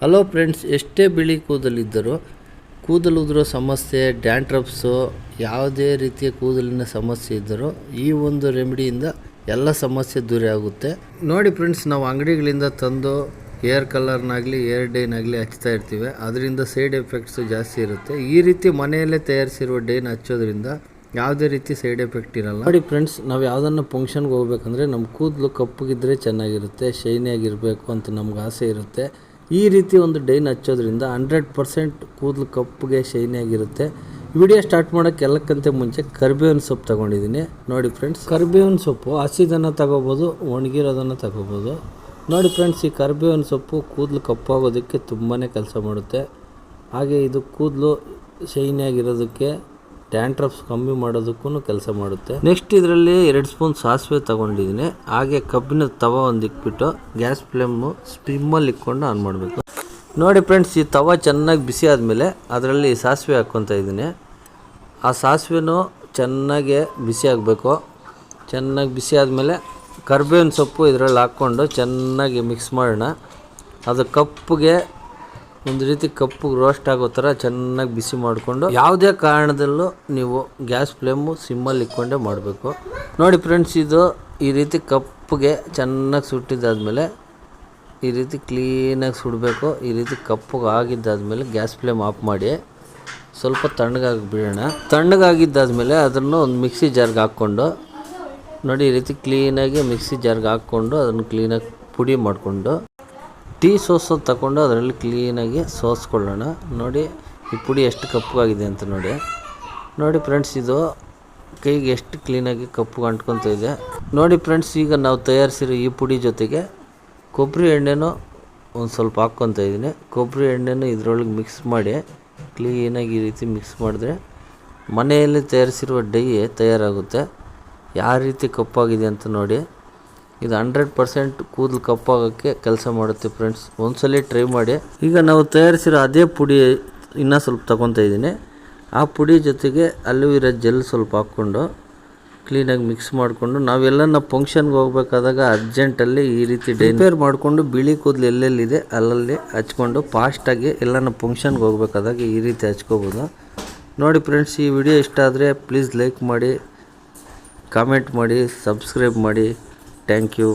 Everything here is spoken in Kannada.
ಹಲೋ ಫ್ರೆಂಡ್ಸ್, ಎಷ್ಟೇ ಬಿಳಿ ಕೂದಲಿದ್ದರೂ ಕೂದಲು ಉದುರೋ ಸಮಸ್ಯೆ, ಡ್ಯಾಂಡ್ರಫ್ಸು, ಯಾವುದೇ ರೀತಿಯ ಕೂದಲಿನ ಸಮಸ್ಯೆ ಇದ್ದರೂ ಈ ಒಂದು ರೆಮಿಡಿಯಿಂದ ಎಲ್ಲ ಸಮಸ್ಯೆ ದೂರ ಆಗುತ್ತೆ. ನೋಡಿ ಫ್ರೆಂಡ್ಸ್, ನಾವು ಅಂಗಡಿಗಳಿಂದ ತಂದು ಹೇರ್ ಕಲರ್ನಾಗಲಿ ಹೇರ್ ಡೈನಾಗಲಿ ಹಚ್ತಾ ಇರ್ತೀವಿ. ಅದರಿಂದ ಸೈಡ್ ಎಫೆಕ್ಟ್ಸು ಜಾಸ್ತಿ ಇರುತ್ತೆ. ಈ ರೀತಿ ಮನೆಯಲ್ಲೇ ತಯಾರಿಸಿರುವ ಡೈನ ಹಚ್ಚೋದ್ರಿಂದ ಯಾವುದೇ ರೀತಿ ಸೈಡ್ ಎಫೆಕ್ಟ್ ಇರಲ್ಲ. ನೋಡಿ ಫ್ರೆಂಡ್ಸ್, ನಾವು ಯಾವುದನ್ನು ಫಂಕ್ಷನ್ಗೆ ಹೋಗ್ಬೇಕಂದ್ರೆ ನಮ್ಮ ಕೂದಲು ಕಪ್ಪಗಿದ್ದರೆ ಚೆನ್ನಾಗಿರುತ್ತೆ, ಶೈನಿಯಾಗಿರಬೇಕು ಅಂತ ನಮ್ಗೆ ಆಸೆ ಇರುತ್ತೆ. ಈ ರೀತಿ ಒಂದು ಡೈನ್ ಹಚ್ಚೋದ್ರಿಂದ 100% ಕೂದಲು ಕಪ್ಪಗೆ ಶೈನಿಯಾಗಿರುತ್ತೆ. ವಿಡಿಯೋ ಸ್ಟಾರ್ಟ್ ಮಾಡೋಕ್ಕೆ ಎಲ್ಲಕ್ಕಿಂತ ಮುಂಚೆ ಕರಿಬೇವಿನ ಸೊಪ್ಪು ತೊಗೊಂಡಿದ್ದೀನಿ. ನೋಡಿ ಫ್ರೆಂಡ್ಸ್, ಕರಿಬೇವಿನ ಸೊಪ್ಪು ಹಸಿದನ್ನು ತಗೋಬೋದು, ಒಣಗಿರೋದನ್ನು ತಗೋಬೋದು. ನೋಡಿ ಫ್ರೆಂಡ್ಸ್, ಈ ಕರಿಬೇವಿನ ಸೊಪ್ಪು ಕೂದಲು ಕಪ್ಪಾಗೋದಕ್ಕೆ ತುಂಬಾ ಕೆಲಸ ಮಾಡುತ್ತೆ. ಹಾಗೆ ಇದು ಕೂದಲು ಶೈನಿಯಾಗಿರೋದಕ್ಕೆ, ಡ್ಯಾಂಡ್ರಫ್ಸ್ ಕಮ್ಮಿ ಮಾಡೋದಕ್ಕೂ ಕೆಲಸ ಮಾಡುತ್ತೆ. ನೆಕ್ಸ್ಟ್ ಇದರಲ್ಲಿ 2 ಸ್ಪೂನ್ ಸಾಸಿವೆ ತೊಗೊಂಡಿದ್ದೀನಿ. ಹಾಗೆ ಕಬ್ಬಿನ ತವ ಒಂದು ಇಕ್ಬಿಟ್ಟು ಗ್ಯಾಸ್ ಫ್ಲೇಮು ಸ್ಟಿಮ್ಮಲ್ಲಿ ಇಕ್ಕೊಂಡು ಆನ್ ಮಾಡಬೇಕು. ನೋಡಿ ಫ್ರೆಂಡ್ಸ್, ಈ ತವ ಚೆನ್ನಾಗಿ ಬಿಸಿ ಆದಮೇಲೆ ಅದರಲ್ಲಿ ಸಾಸಿವೆ ಹಾಕ್ಕೊತಾ ಇದ್ದೀನಿ. ಆ ಸಾಸಿವೆನೂ ಚೆನ್ನಾಗಿ ಬಿಸಿ ಆಗಬೇಕು. ಚೆನ್ನಾಗಿ ಬಿಸಿ ಆದಮೇಲೆ ಕರಿಬೇವಿನ ಸೊಪ್ಪು ಇದರಲ್ಲಿ ಹಾಕ್ಕೊಂಡು ಚೆನ್ನಾಗಿ ಮಿಕ್ಸ್ ಮಾಡೋಣ. ಅದು ಕಪ್ಪಗೆ ಒಂದು ರೀತಿ ಕಪ್ಪಗೆ ರೋಸ್ಟ್ ಆಗೋ ಥರ ಚೆನ್ನಾಗಿ ಬಿಸಿ ಮಾಡಿಕೊಂಡು, ಯಾವುದೇ ಕಾರಣದಲ್ಲೂ ನೀವು ಗ್ಯಾಸ್ ಫ್ಲೇಮು ಸಿಮ್ಮಲ್ಲಿ ಇಕ್ಕೊಂಡೇ ಮಾಡಬೇಕು. ನೋಡಿ ಫ್ರೆಂಡ್ಸ್, ಇದು ಈ ರೀತಿ ಕಪ್ಪಗೆ ಚೆನ್ನಾಗಿ ಸುಟ್ಟಿದ್ದಾದಮೇಲೆ ಈ ರೀತಿ ಕ್ಲೀನಾಗಿ ಸುಡಬೇಕು. ಈ ರೀತಿ ಕಪ್ಪಗೆ ಆಗಿದ್ದಾದಮೇಲೆ ಗ್ಯಾಸ್ ಫ್ಲೇಮ್ ಆಫ್ ಮಾಡಿ ಸ್ವಲ್ಪ ತಣ್ಣಗಾಗಿ ಬಿಡೋಣ. ತಣ್ಣಗಾಗಿದ್ದಾದಮೇಲೆ ಅದನ್ನು ಒಂದು ಮಿಕ್ಸಿ ಜಾರ್ಗೆ ಹಾಕ್ಕೊಂಡು, ನೋಡಿ ಈ ರೀತಿ ಕ್ಲೀನಾಗಿ ಮಿಕ್ಸಿ ಜಾರ್ಗೆ ಹಾಕ್ಕೊಂಡು ಅದನ್ನು ಕ್ಲೀನಾಗಿ ಪುಡಿ ಮಾಡಿಕೊಂಡು ಟೀ ಸೋಸೋದು ತಗೊಂಡು ಅದರಲ್ಲಿ ಕ್ಲೀನಾಗಿ ಸೋಸ್ಕೊಳ್ಳೋಣ. ನೋಡಿ ಈ ಪುಡಿ ಎಷ್ಟು ಕಪ್ಪಗಾಗಿದೆ ಅಂತ ನೋಡಿ ಫ್ರೆಂಡ್ಸ್, ಇದು ಕೈಗೆ ಎಷ್ಟು ಕ್ಲೀನಾಗಿ ಕಪ್ಪು ಅಂಟ್ಕೊತ ಇದೆ. ನೋಡಿ ಫ್ರೆಂಡ್ಸ್, ಈಗ ನಾವು ತಯಾರಿಸಿರೋ ಈ ಪುಡಿ ಜೊತೆಗೆ ಕೊಬ್ಬರಿ ಎಣ್ಣೆನೂ ಒಂದು ಸ್ವಲ್ಪ ಹಾಕ್ಕೊತಾ ಇದ್ದೀನಿ. ಕೊಬ್ಬರಿ ಎಣ್ಣೆನೂ ಇದರೊಳಗೆ ಮಿಕ್ಸ್ ಮಾಡಿ ಕ್ಲೀನಾಗಿ ಈ ರೀತಿ ಮಿಕ್ಸ್ ಮಾಡಿದ್ರೆ ಮನೆಯಲ್ಲಿ ತಯಾರಿಸಿರುವ ಡೈ ತಯಾರಾಗುತ್ತೆ. ಯಾವ ರೀತಿ ಕಪ್ಪಾಗಿದೆ ಅಂತ ನೋಡಿ. ಇದು 100% ಕೂದಲು ಕಪ್ಪಾಗೋಕ್ಕೆ ಕೆಲಸ ಮಾಡುತ್ತೆ ಫ್ರೆಂಡ್ಸ್. ಒಂದ್ಸಲ ಟ್ರೈ ಮಾಡಿ. ಈಗ ನಾವು ತಯಾರಿಸಿರೋ ಅದೇ ಪುಡಿ ಇನ್ನೂ ಸ್ವಲ್ಪ ತೊಗೊತಾ ಇದ್ದೀನಿ. ಆ ಪುಡಿ ಜೊತೆಗೆ ಅಲೋವೆರಾ ಜೆಲ್ ಸ್ವಲ್ಪ ಹಾಕ್ಕೊಂಡು ಕ್ಲೀನಾಗಿ ಮಿಕ್ಸ್ ಮಾಡಿಕೊಂಡು, ನಾವೆಲ್ಲ ಫಂಕ್ಷನ್ಗೆ ಹೋಗ್ಬೇಕಾದಾಗ ಅರ್ಜೆಂಟಲ್ಲಿ ಈ ರೀತಿ ರಿಪೇರ್ ಮಾಡಿಕೊಂಡು ಬಿಳಿ ಕೂದಲು ಎಲ್ಲೆಲ್ಲಿದೆ ಅಲ್ಲಲ್ಲಿ ಹಚ್ಕೊಂಡು ಫಾಸ್ಟಾಗಿ ಎಲ್ಲನ ಫಂಕ್ಷನ್ಗೆ ಹೋಗ್ಬೇಕಾದಾಗ ಈ ರೀತಿ ಹಚ್ಕೋಬೋದು. ನೋಡಿ ಫ್ರೆಂಡ್ಸ್, ಈ ವಿಡಿಯೋ ಇಷ್ಟ ಆದರೆ ಪ್ಲೀಸ್ ಲೈಕ್ ಮಾಡಿ, ಕಾಮೆಂಟ್ ಮಾಡಿ, ಸಬ್ಸ್ಕ್ರೈಬ್ ಮಾಡಿ. Thank you.